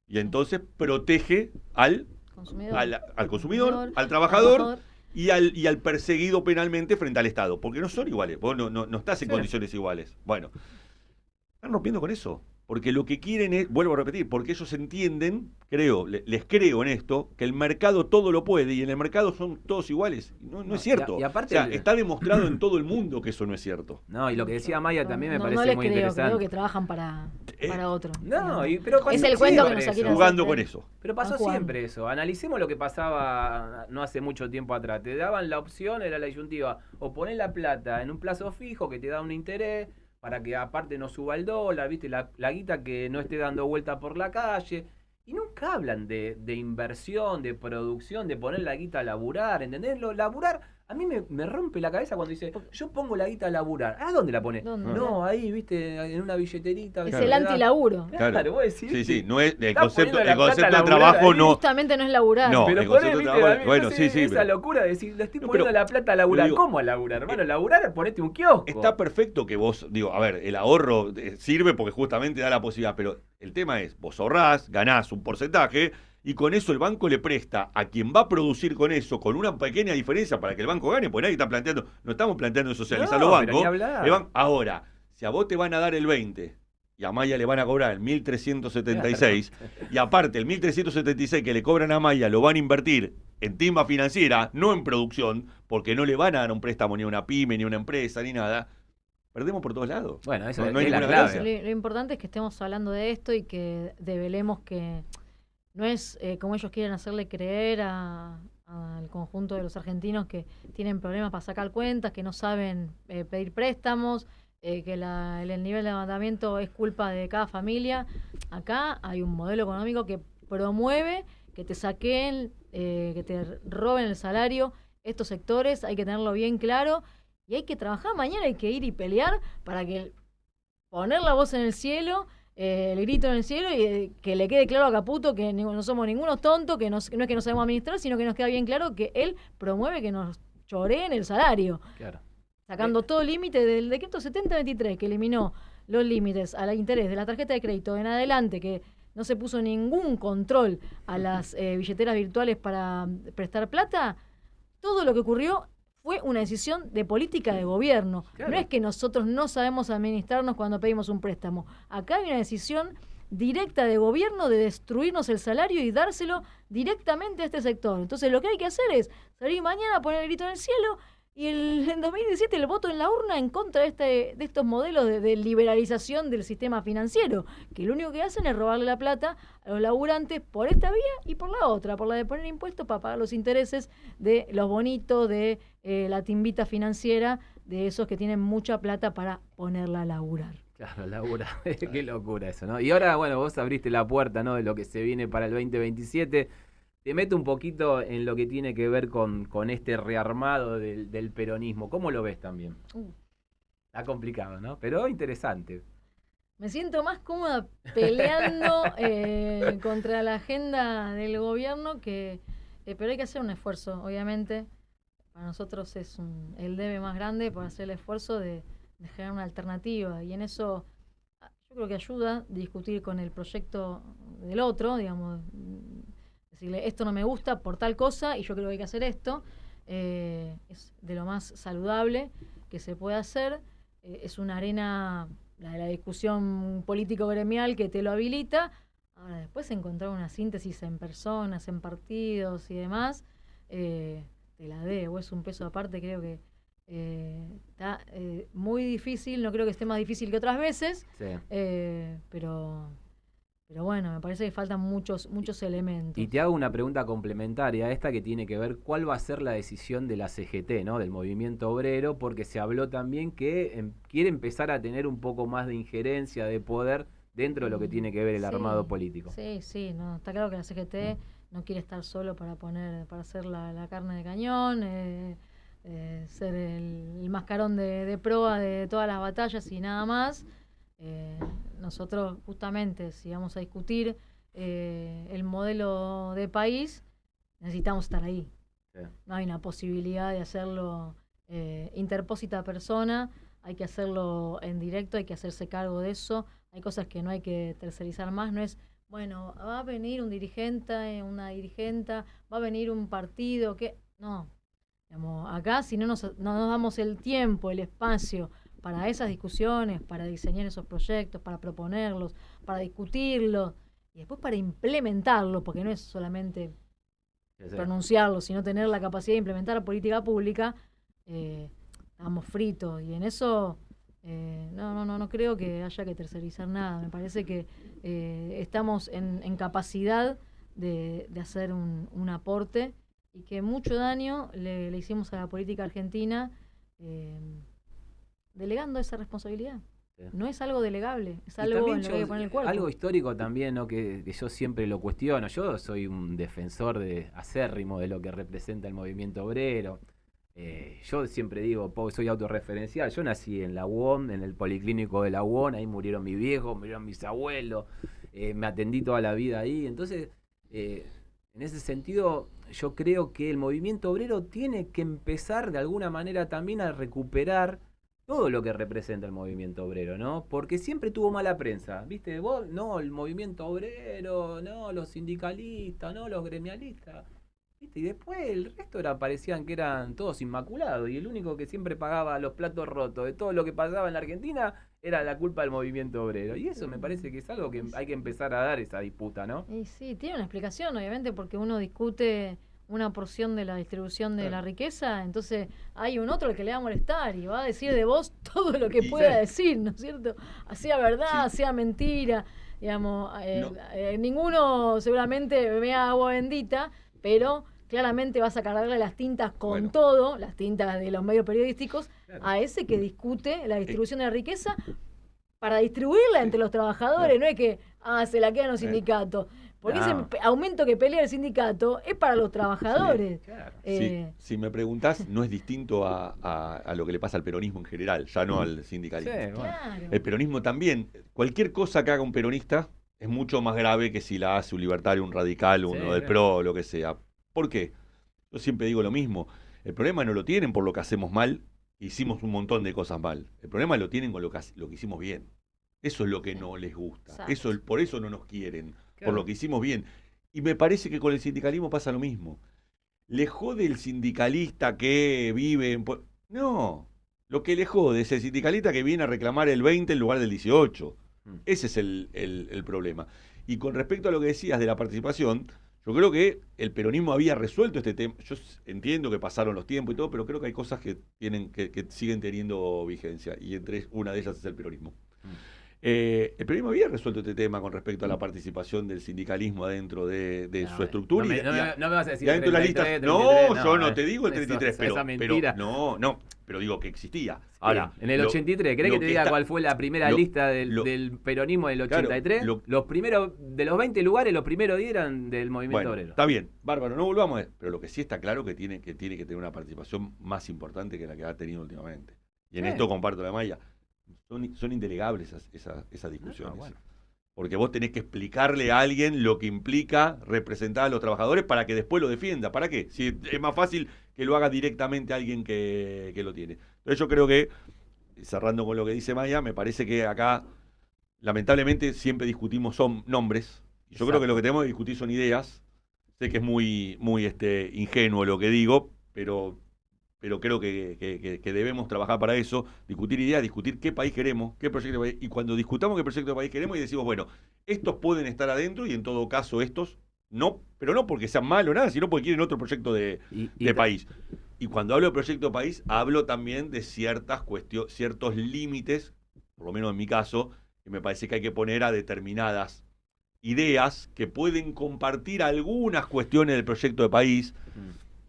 Y entonces protege al consumidor, al trabajador y al perseguido penalmente frente al Estado. Porque no son iguales. Vos no estás en Sí. condiciones iguales. Bueno, están rompiendo con eso. Porque lo que quieren es, vuelvo a repetir, porque ellos entienden, les creo en esto, que el mercado todo lo puede y en el mercado son todos iguales. No es cierto. Y aparte, o sea, está demostrado en todo el mundo que eso no es cierto. No, y lo que decía Maya también me no parece les muy creo, interesante. creo que trabajan para otro. No, digamos. pero pasó Es el cuento que siempre nos eso. quieren Jugando hacer con creer. eso. Pero pasó Juan. siempre eso. Analicemos lo que pasaba no hace mucho tiempo atrás. Te daban la opción, era la disyuntiva, o poner la plata en un plazo fijo que te da un interés para que aparte no suba el dólar, ¿viste? La guita que no esté dando vuelta por la calle. Y nunca hablan de inversión, de producción, de poner la guita a laburar, ¿entendés? Laburar, a mí me rompe la cabeza cuando dice, yo pongo la guita a laburar. ¿A dónde la pones? ¿Dónde? No, ahí, ¿viste? En una billeterita. Es Claro. el antilaburo. Claro, vos decís. Sí, no es el Estás concepto, poniendo la el concepto plata a de laburar trabajo ahí. no. Justamente no es laburar. No, Pero el poné, concepto de viste, trabajo, a mí, bueno, entonces, sí, esa pero- locura de decir, le estoy No, poniendo pero- la plata a laburar. digo, ¿Cómo a laburar, hermano? Laburar, ponete un kiosco. Está perfecto que vos, digo, a ver, el ahorro sirve porque justamente da la posibilidad, pero el tema es, vos ahorrás, ganás un porcentaje y con eso el banco le presta a quien va a producir con eso, con una pequeña diferencia para que el banco gane, porque nadie está planteando, no estamos planteando socializar No, los pero bancos. ni hablar. Ahora, si a vos te van a dar el 20 y a Maya le van a cobrar el 1.376, y aparte el 1.376 que le cobran a Maya lo van a invertir en timba financiera, no en producción, porque no le van a dar un préstamo ni a una pyme, ni a una empresa, ni nada, perdemos por todos lados. Bueno, eso No hay es la ninguna clave. gracia. Lo importante es que estemos hablando de esto y que develemos que no es como ellos quieren hacerle creer al conjunto de los argentinos que tienen problemas para sacar cuentas, que no saben pedir préstamos, que el nivel de levantamiento es culpa de cada familia. Acá hay un modelo económico que promueve que te saquen, que te roben el salario estos sectores, hay que tenerlo bien claro y hay que trabajar mañana, hay que ir y pelear para que poner la voz en el cielo, el grito en el cielo y que le quede claro a Caputo que no somos ningunos tontos, que no es que no sabemos administrar, sino que nos queda bien claro que él promueve que nos choreen el salario, Claro. sacando todo límite del decreto 7023 que eliminó los límites al interés de la tarjeta de crédito en adelante, que no se puso ningún control a las billeteras virtuales para prestar plata. Todo lo que ocurrió fue una decisión de política de gobierno. Claro. No es que nosotros no sabemos administrarnos cuando pedimos un préstamo. Acá hay una decisión directa de gobierno de destruirnos el salario y dárselo directamente a este sector. Entonces lo que hay que hacer es salir mañana, poner el grito en el cielo y en 2017 el voto en la urna en contra de estos modelos de liberalización del sistema financiero, que lo único que hacen es robarle la plata a los laburantes por esta vía y por la otra, por la de poner impuestos para pagar los intereses de los bonitos, de la timbita financiera, de esos que tienen mucha plata para ponerla a laburar. Claro, Laura, qué locura eso, ¿no? Y ahora, bueno, vos abriste la puerta, ¿no? De lo que se viene para el 2027. Te meto un poquito en lo que tiene que ver con este rearmado del peronismo. ¿Cómo lo ves también? Está complicado, ¿no? Pero interesante. Me siento más cómoda peleando contra la agenda del gobierno pero hay que hacer un esfuerzo, obviamente. Para nosotros es el debe más grande para hacer el esfuerzo de generar una alternativa. Y en eso yo creo que ayuda discutir con el proyecto del otro, digamos, decirle esto no me gusta por tal cosa y yo creo que hay que hacer esto. Es de lo más saludable que se puede hacer. Es una arena, la de la discusión político-gremial, que te lo habilita. Ahora, después encontrar una síntesis en personas, en partidos y demás, te la debo, es un peso aparte, creo que está muy difícil, no creo que esté más difícil que otras veces, Sí. pero bueno, me parece que faltan muchos elementos. Y te hago una pregunta complementaria a esta que tiene que ver cuál va a ser la decisión de la CGT, ¿no? Del movimiento obrero, porque se habló también que quiere empezar a tener un poco más de injerencia, de poder dentro de lo que tiene que ver el Sí, armado político. Sí, no, está claro que la CGT no quiere estar solo para hacer la carne de cañón, ser el mascarón de proa de todas las batallas y nada más. Nosotros justamente, si vamos a discutir el modelo de país, necesitamos estar ahí. Sí. No hay una posibilidad de hacerlo interpósita persona, hay que hacerlo en directo, hay que hacerse cargo de eso. Hay cosas que no hay que tercerizar más, no es, bueno, va a venir un dirigente, una dirigenta, va a venir un partido, que no. Digamos, acá si no nos damos el tiempo, el espacio para esas discusiones, para diseñar esos proyectos, para proponerlos, para discutirlos y después para implementarlos, porque no es solamente pronunciarlos, sino tener la capacidad de implementar la política pública, estamos fritos. Y en eso no creo que haya que tercerizar nada. Me parece que estamos en capacidad de hacer un aporte y que mucho daño le hicimos a la política argentina delegando esa responsabilidad. Sí. No es algo delegable, es algo en lo que hay que poner el cuerpo. Algo histórico también, ¿no? que yo siempre lo cuestiono. Yo soy un defensor acérrimo de lo que representa el movimiento obrero. Yo siempre digo, soy autorreferencial. Yo nací en la UON, en el policlínico de la UON, ahí murieron mis viejos, murieron mis abuelos, me atendí toda la vida ahí. Entonces, en ese sentido, yo creo que el movimiento obrero tiene que empezar de alguna manera también a recuperar todo lo que representa el movimiento obrero, ¿no? Porque siempre tuvo mala prensa, ¿viste? Vos, no, el movimiento obrero, no, los sindicalistas, no, los gremialistas, ¿viste? Y después el resto parecían que eran todos inmaculados, y el único que siempre pagaba los platos rotos de todo lo que pasaba en la Argentina era la culpa del movimiento obrero. Y eso me parece que es algo que hay que empezar a dar, esa disputa, ¿no? Y sí, tiene una explicación, obviamente, porque uno discute una porción de la distribución de la riqueza, entonces hay un otro al que le va a molestar y va a decir de vos todo lo que pueda decir, ¿no es cierto? Sea verdad, sea mentira, digamos, ninguno seguramente vea agua bendita, pero claramente vas a cargarle las tintas con todo, las tintas de los medios periodísticos, a ese que discute la distribución de la riqueza para distribuirla entre los trabajadores, no es que se la quedan los sindicatos. Porque ese aumento que pelea el sindicato es para los trabajadores. Sí, claro. Si me preguntás, no es distinto a lo que le pasa al peronismo en general, ya no al sindicalismo. Sí, claro. El peronismo también, cualquier cosa que haga un peronista es mucho más grave que si la hace un libertario, un radical, uno del PRO, lo que sea. ¿Por qué? Yo siempre digo lo mismo. El problema no lo tienen por lo que hacemos mal, hicimos un montón de cosas mal. El problema lo tienen con lo que hicimos bien. Eso es lo que no les gusta. Por eso no nos quieren. Por lo que hicimos bien. Y me parece que con el sindicalismo pasa lo mismo. Le jode el sindicalista que vive en... No, lo que le jode es el sindicalista que viene a reclamar el 20 en lugar del 18. Ese es el problema. Y con respecto a lo que decías de la participación, yo creo que el peronismo había resuelto este tema. Yo entiendo que pasaron los tiempos y todo, pero creo que hay cosas que siguen teniendo vigencia. Y una de ellas es el peronismo. El peronismo había resuelto este tema con respecto a la participación del sindicalismo adentro de su estructura. No me vas a decir el 33, 33, yo no te digo el 33, pero digo que existía. Ahora, en el 83, ¿querés que te diga cuál fue la primera lista del peronismo del 83? Los primeros, de los 20 lugares, los primeros 10 eran del movimiento obrero. Está bien, bárbaro, no volvamos a eso. Pero lo que sí está claro que tiene que tener una participación más importante que la que ha tenido últimamente. Y en esto comparto la malla. Son indelegables esas discusiones. Porque vos tenés que explicarle a alguien lo que implica representar a los trabajadores para que después lo defienda. ¿Para qué? Si es más fácil que lo haga directamente alguien que lo tiene. Entonces yo creo que, cerrando con lo que dice Maya, me parece que acá, lamentablemente, siempre discutimos nombres. Yo creo que lo que tenemos que discutir son ideas. Sé que es muy ingenuo lo que digo, pero creo que debemos trabajar para eso, discutir ideas, discutir qué país queremos, qué proyecto de país, y cuando discutamos qué proyecto de país queremos y decimos, bueno, estos pueden estar adentro y en todo caso estos no, pero no porque sean malos nada, sino porque quieren otro proyecto de país. Y cuando hablo de proyecto de país, hablo también de ciertos límites, por lo menos en mi caso, que me parece que hay que poner a determinadas ideas que pueden compartir algunas cuestiones del proyecto de país,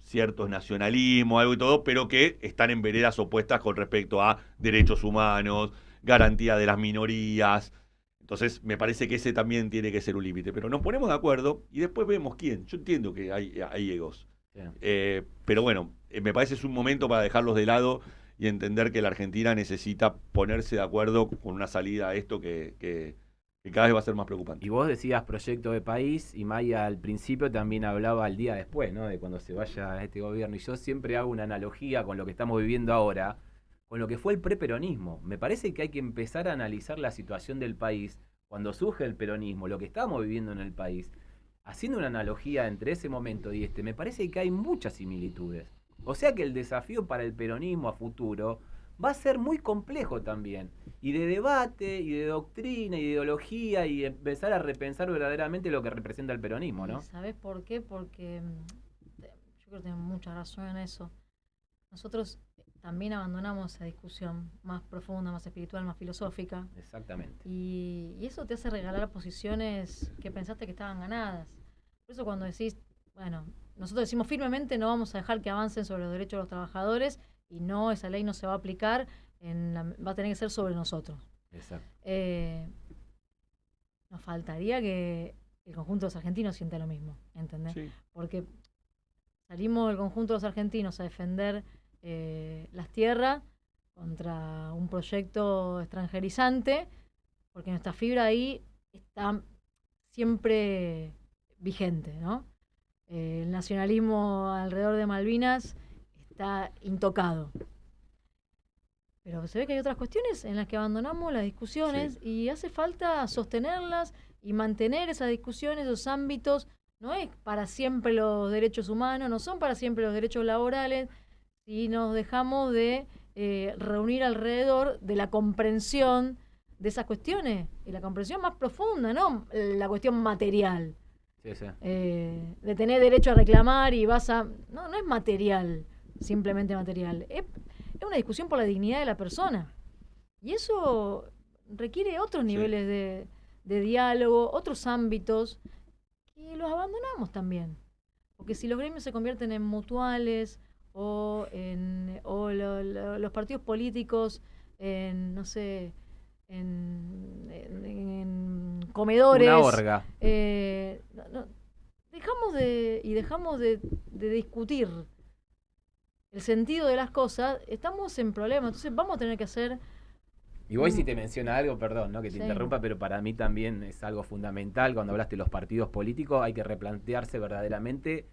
ciertos nacionalismos, algo y todo, pero que están en veredas opuestas con respecto a derechos humanos, garantía de las minorías. Entonces, me parece que ese también tiene que ser un límite. Pero nos ponemos de acuerdo y después vemos quién. Yo entiendo que hay egos. Pero bueno, me parece es un momento para dejarlos de lado y entender que la Argentina necesita ponerse de acuerdo con una salida a esto que cada vez va a ser más preocupante. Y vos decías proyecto de país, y Maya al principio también hablaba al día después, ¿no? De cuando se vaya este gobierno. Y yo siempre hago una analogía con lo que estamos viviendo ahora, con lo que fue el preperonismo. Me parece que hay que empezar a analizar la situación del país cuando surge el peronismo, lo que estamos viviendo en el país. Haciendo una analogía entre ese momento y me parece que hay muchas similitudes. O sea que el desafío para el peronismo a futuro va a ser muy complejo también. Y de debate, y de doctrina, y de ideología, y empezar a repensar verdaderamente lo que representa el peronismo, ¿no? ¿Sabes por qué? Porque yo creo que tengo mucha razón en eso. Nosotros también abandonamos esa discusión más profunda, más espiritual, más filosófica. Exactamente. Y eso te hace regalar posiciones que pensaste que estaban ganadas. Por eso cuando decís, bueno, nosotros decimos firmemente no vamos a dejar que avancen sobre los derechos de los trabajadores y no, esa ley no se va a aplicar, va a tener que ser sobre nosotros. Exacto. Nos faltaría que el conjunto de los argentinos sienta lo mismo, ¿entendés? Sí. Porque salimos del conjunto de los argentinos a defender las tierras contra un proyecto extranjerizante, porque nuestra fibra ahí está siempre vigente, ¿no? El nacionalismo alrededor de Malvinas está intocado. Pero se ve que hay otras cuestiones en las que abandonamos las discusiones y hace falta sostenerlas y mantener esas discusiones, esos ámbitos. No es para siempre los derechos humanos, no son para siempre los derechos laborales, si nos dejamos de reunir alrededor de la comprensión de esas cuestiones, y la comprensión más profunda, no la cuestión material. Sí, sí. De tener derecho a reclamar y vas a... No es material, simplemente material. Es una discusión por la dignidad de la persona. Y eso requiere otros niveles de diálogo, otros ámbitos, que los abandonamos también. Porque si los gremios se convierten en mutuales o los partidos políticos en, no sé, en comedores. Una orga. Dejamos de discutir el sentido de las cosas, estamos en problemas. Entonces vamos a tener que hacer... Y voy si te menciona algo, perdón, ¿no? Que te Sí. interrumpa, pero para mí también es algo fundamental. Cuando hablaste de los partidos políticos, hay que replantearse verdaderamente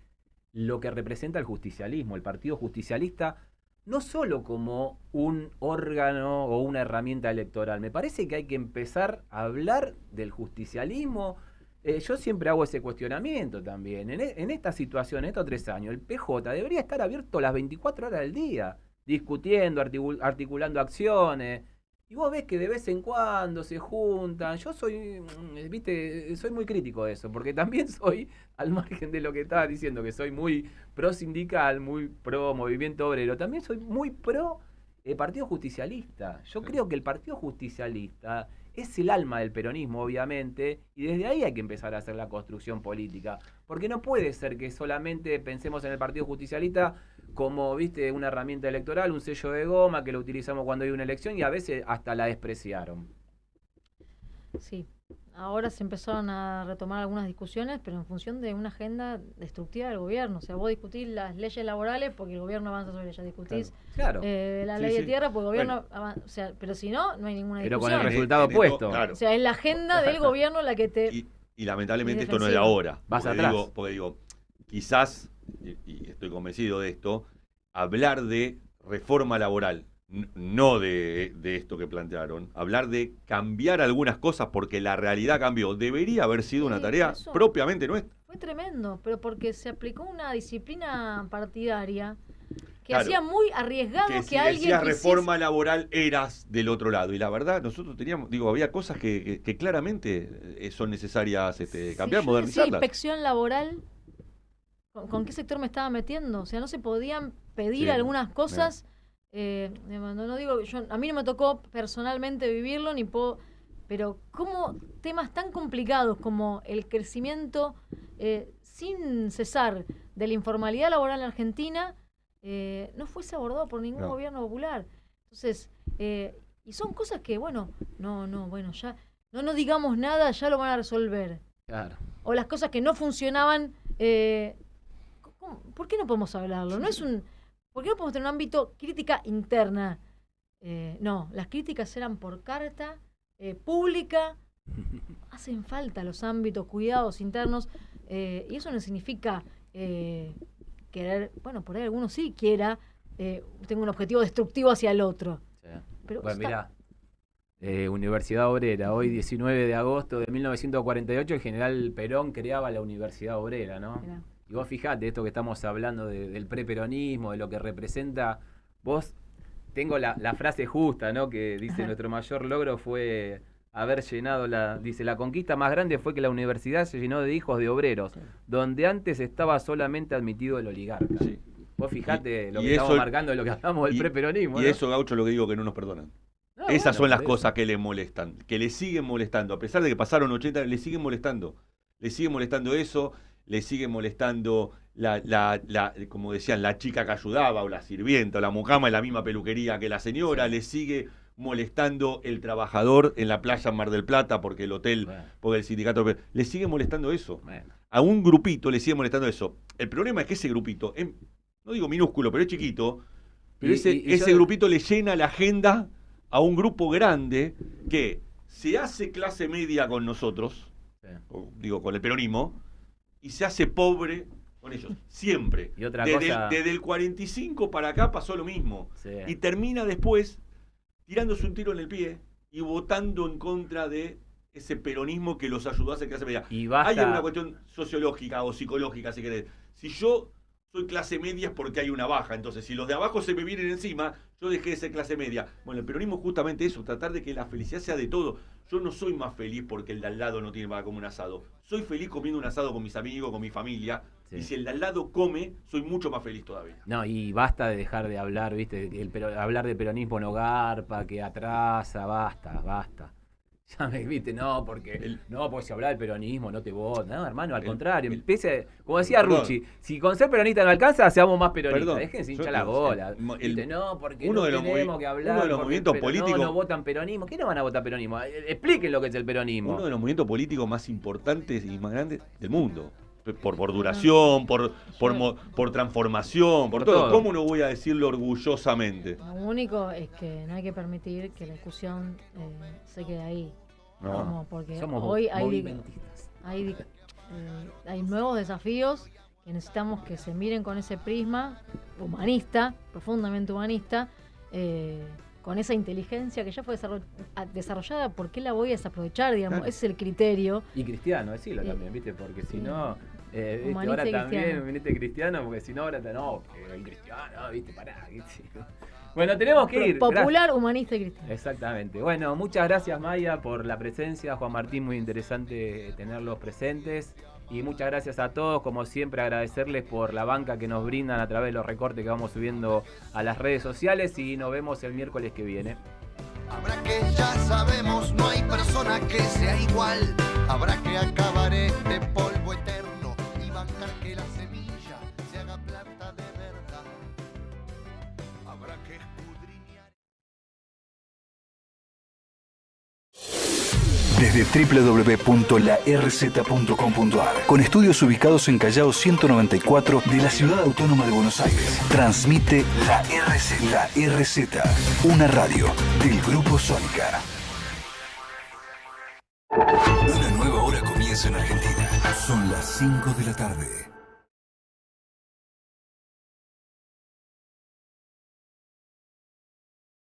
lo que representa el justicialismo. El partido justicialista, no solo como un órgano o una herramienta electoral. Me parece que hay que empezar a hablar del justicialismo. Yo siempre hago ese cuestionamiento también. En esta situación, en estos 3 años, el PJ debería estar abierto las 24 horas del día, discutiendo, articulando acciones. Y vos ves que de vez en cuando se juntan. Yo soy muy crítico de eso, porque también soy, al margen de lo que estaba diciendo, que soy muy pro sindical, muy pro movimiento obrero, también soy muy pro partido justicialista. Yo creo que el partido justicialista es el alma del peronismo, obviamente, y desde ahí hay que empezar a hacer la construcción política. Porque no puede ser que solamente pensemos en el partido justicialista como, viste, una herramienta electoral, un sello de goma que lo utilizamos cuando hay una elección y a veces hasta la despreciaron. Sí, ahora se empezaron a retomar algunas discusiones, pero en función de una agenda destructiva del gobierno. O sea, vos discutís las leyes laborales porque el gobierno avanza sobre ellas, discutís Claro. la ley de tierra porque el gobierno avanza, o sea, pero si no, no hay ninguna Pero discusión. con el resultado opuesto. Claro. O sea, es la agenda del gobierno la que te... Y lamentablemente esto no es de defensivo. ahora. Vas porque atrás. porque digo, quizás, y estoy convencido de esto, hablar de reforma laboral, no de esto que plantearon, hablar de cambiar algunas cosas porque la realidad cambió, debería haber sido una tarea eso propiamente nuestra. fue tremendo, pero porque se aplicó una disciplina partidaria que Claro, hacía muy arriesgado que que, si alguien decías quisiese... reforma laboral eras del otro lado. Y la verdad, nosotros teníamos, había cosas que claramente son necesarias cambiar, Si yo decía modernizarlas. inspección laboral, ¿con qué sector me estaba metiendo? O sea, no se podían pedir Sí, algunas cosas. No digo, a mí no me tocó personalmente vivirlo, ni puedo, pero como temas tan complicados como el crecimiento sin cesar de la informalidad laboral en Argentina no fuese abordado por ningún gobierno popular. Entonces, y son cosas que, bueno, ya no digamos nada, ya lo van a resolver. Claro. O las cosas que no funcionaban, ¿por qué no podemos hablarlo? ¿Por qué no podemos tener un ámbito crítica interna? No, las críticas eran por carta, pública. Hacen falta los ámbitos, cuidados internos, y eso no significa querer, bueno, por ahí algunos sí quiera, tengo un objetivo destructivo hacia el otro. Sí. Pero Bueno, mirá, Universidad Obrera, hoy 19 de agosto de 1948 el general Perón creaba la Universidad Obrera, ¿no? Mirá. Y vos fijate, esto que estamos hablando del preperonismo, de lo que representa, vos tengo la frase justa, ¿no? Que dice, nuestro mayor logro fue haber llenado dice, la conquista más grande fue que la universidad se llenó de hijos de obreros, donde antes estaba solamente admitido el oligarca. Sí. Vos fijate lo y que eso, estamos marcando de lo que hablamos del preperonismo. Y ¿no? eso, Gaucho, lo que digo que no nos perdonan. No, Esas son las por cosas eso. que le molestan, que le siguen molestando. A pesar de que pasaron 80, le siguen molestando. Le sigue molestando eso, le sigue molestando como decían, la chica que ayudaba, o la sirvienta, o la mucama en la misma peluquería que la señora, le sigue molestando el trabajador en la playa en Mar del Plata porque el hotel, porque el sindicato, le sigue molestando eso. A un grupito le sigue molestando eso. El problema es que ese grupito, no digo minúsculo, pero es chiquito, pero ese grupito le llena la agenda a un grupo grande que se hace clase media con nosotros, digo, con el peronismo, y se hace pobre con ellos, siempre. Y otra desde el 45 para acá pasó lo mismo. Sí. Y termina después tirándose un tiro en el pie y votando en contra de ese peronismo que los ayudó a hacer clase media. Y basta... Hay una cuestión sociológica o psicológica, si querés. Si yo soy clase media es porque hay una baja, entonces si los de abajo se me vienen encima, yo dejé de ser clase media. Bueno, el peronismo es justamente eso, tratar de que la felicidad sea de todo. Yo no soy más feliz porque el de al lado no tiene para comer un asado. Soy feliz comiendo un asado con mis amigos, con mi familia. Sí. Y si el de al lado come, soy mucho más feliz todavía. No, y basta de dejar de hablar, ¿viste? Hablar de peronismo no garpa, que atrasa, basta. Ya me viste, no, porque si hablar del peronismo no te vota. No, hermano, al contrario. Como decía Rucci, si con ser peronista no alcanza, seamos más peronistas. Déjense hinchar la bola. No, porque no tenemos que hablar. Uno de los movimientos políticos. No votan peronismo. ¿Qué no van a votar peronismo? Expliquen lo que es el peronismo. Uno de los movimientos políticos más importantes y más grandes del mundo. Por duración, por transformación, por todo. ¿Cómo no voy a decirlo orgullosamente? Lo único es que no hay que permitir que la discusión se quede ahí. No, porque somos hoy hay nuevos desafíos que necesitamos que se miren con ese prisma humanista, profundamente humanista, con esa inteligencia que ya fue desarrollada. ¿Por qué la voy a desaprovechar? Digamos, ese es el criterio. Y cristiano, decirlo también, ¿viste? Porque si no, ahora también viniste cristiano, porque si no, ahora no, el cristiano, ¿viste? Pará, ¿viste? Bueno, tenemos que ir. Popular, humanista y cristiano. Exactamente. Bueno, muchas gracias, Maya, por la presencia. Juan Martín, muy interesante tenerlos presentes. Y muchas gracias a todos, como siempre, agradecerles por la banca que nos brindan a través de los recortes que vamos subiendo a las redes sociales. Y nos vemos el miércoles que viene. Habrá que, ya sabemos, no hay persona que sea igual. Habrá que acabar este polvo eterno y bancar que la semilla se haga planta de verdad. Habrá que escudriñar. Desde www.larz.com.ar, con estudios ubicados en Callao 194 de la Ciudad Autónoma de Buenos Aires, transmite La RZ, una radio del Grupo Sónica. Una nueva hora comienza en Argentina. Son las 5 de la tarde.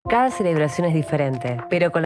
Cada celebración es diferente, pero con